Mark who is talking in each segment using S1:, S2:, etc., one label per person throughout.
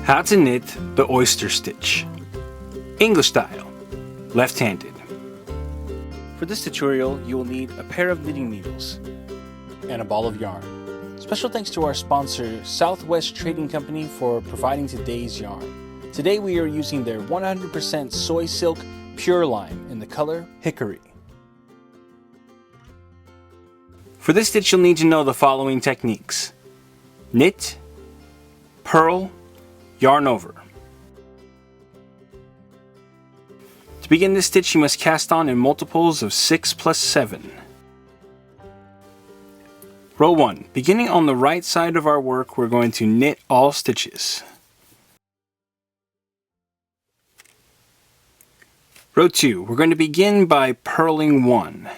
S1: How to knit the oyster stitch. English style, left-handed. For this tutorial, you will need a pair of knitting needles and a ball of yarn. Special thanks to our sponsor, Southwest Trading Company, for providing today's yarn. Today we are using their 100% soy silk pure line in the color Hickory. For this stitch, you'll need to know the following techniques: knit, purl, yarn over. To begin this stitch, you must cast on in multiples of 6 plus 7. Row 1. Beginning on the right side of our work, we're going to knit all stitches. Row 2. We're going to begin by purling 1.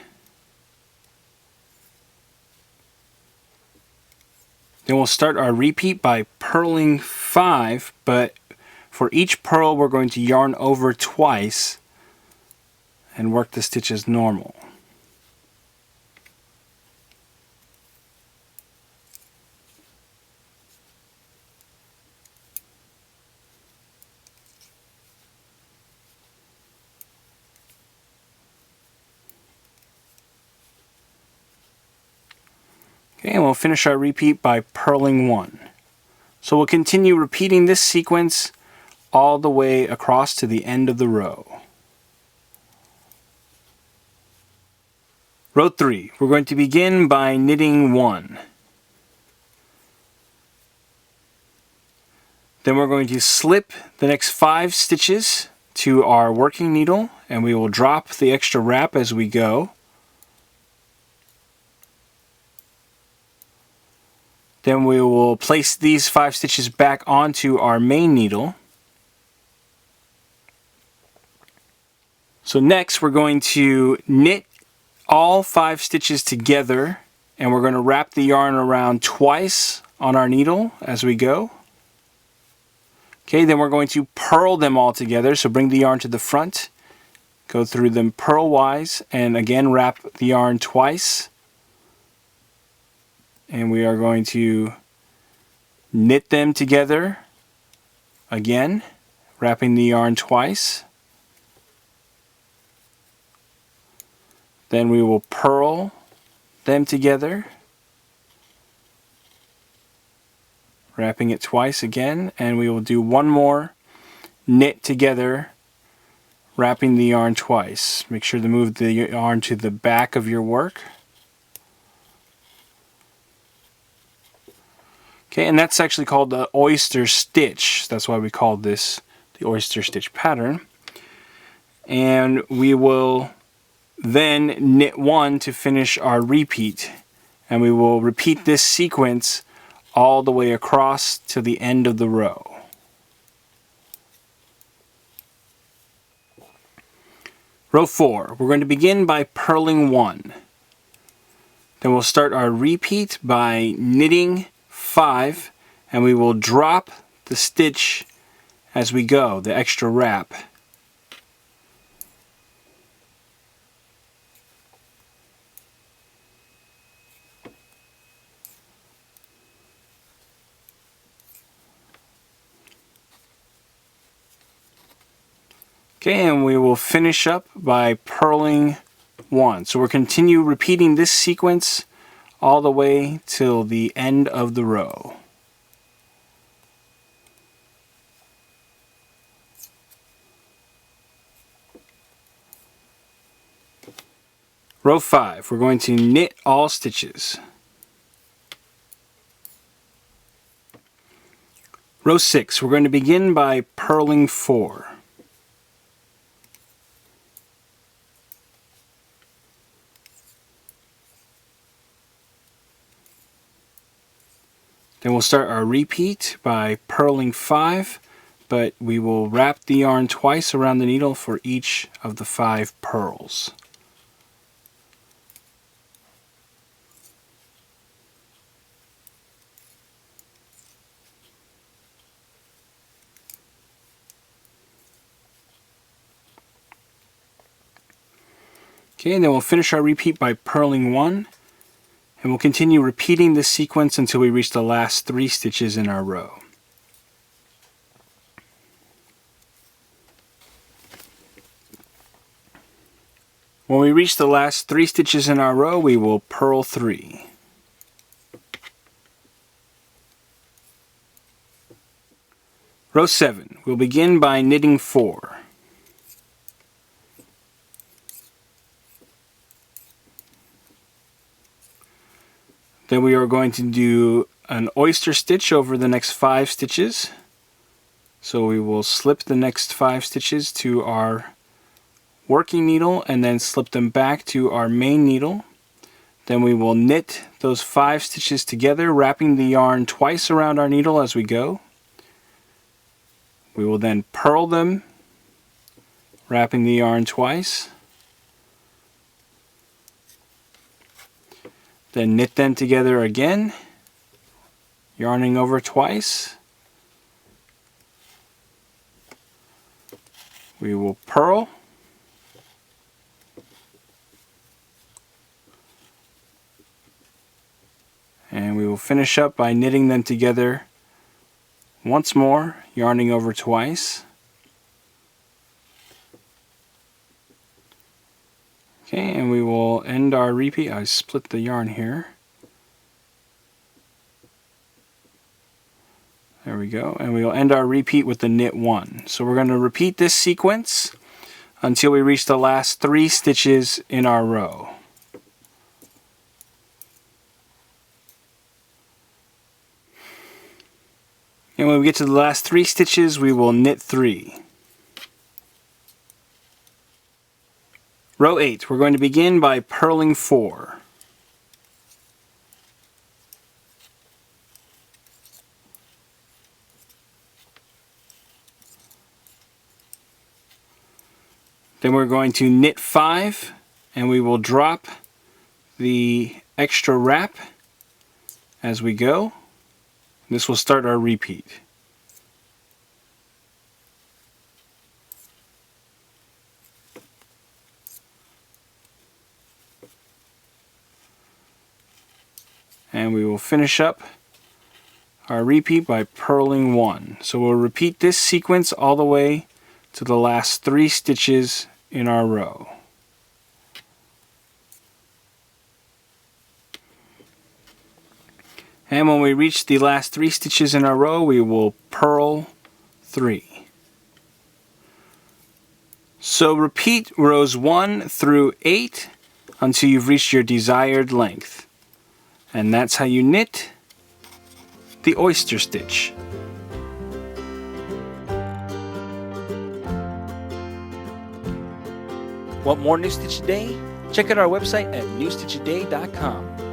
S1: Then we'll start our repeat by purling 5, but for each purl we're going to yarn over twice and work the stitch as normal. Okay, and we'll finish our repeat by purling 1. So we'll continue repeating this sequence all the way across to the end of the row. Row 3, we're going to begin by knitting 1. Then we're going to slip the next 5 stitches to our working needle, and we will drop the extra wrap as we go. Then we will place these 5 stitches back onto our main needle. So next we're going to knit all 5 stitches together, and we're going to wrap the yarn around twice on our needle as we go. Okay, then we're going to purl them all together, so bring the yarn to the front, go through them purlwise, and again wrap the yarn twice. And we are going to knit them together again, wrapping the yarn twice. Then we will purl them together, wrapping it twice again, and we will do one more knit together, wrapping the yarn twice. Make sure to move the yarn to the back of your work. Okay, and that's actually called the oyster stitch. That's why we call this the oyster stitch pattern. And we will then knit 1 to finish our repeat. And we will repeat this sequence all the way across to the end of the row. Row 4, we're going to begin by purling 1. Then we'll start our repeat by knitting 5, and we will drop the stitch as we go, the extra wrap. Okay, and we will finish up by purling 1. So we'll continue repeating this sequence all the way till the end of the row. Row 5, we're going to knit all stitches. Row 6, we're going to begin by purling 4. Then we'll start our repeat by purling 5, but we will wrap the yarn twice around the needle for each of the 5 purls. Okay, and then we'll finish our repeat by purling 1. And we'll continue repeating this sequence until we reach the last 3 stitches in our row. When we reach the last 3 stitches in our row, we will purl 3. Row 7, we'll begin by knitting 4. Then we are going to do an oyster stitch over the next 5 stitches. So we will slip the next 5 stitches to our working needle and then slip them back to our main needle. Then we will knit those 5 stitches together, wrapping the yarn twice around our needle as we go. We will then purl them, wrapping the yarn twice. Then knit them together again, yarning over twice. We will purl. And we will finish up by knitting them together once more, yarning over twice. Okay, and we will end our repeat. I split the yarn here. There we go. And we will end our repeat with the knit 1. So we're going to repeat this sequence until we reach the last 3 stitches in our row. And when we get to the last 3 stitches, we will knit 3. Row 8, we're going to begin by purling 4. Then we're going to knit 5, and we will drop the extra wrap as we go. This will start our repeat. And we will finish up our repeat by purling 1. So we'll repeat this sequence all the way to the last 3 stitches in our row. And when we reach the last 3 stitches in our row, we will purl 3. So repeat rows 1 through 8 until you've reached your desired length. And that's how you knit the oyster stitch. Want more New Stitch a Day? Check out our website at newstitchaday.com.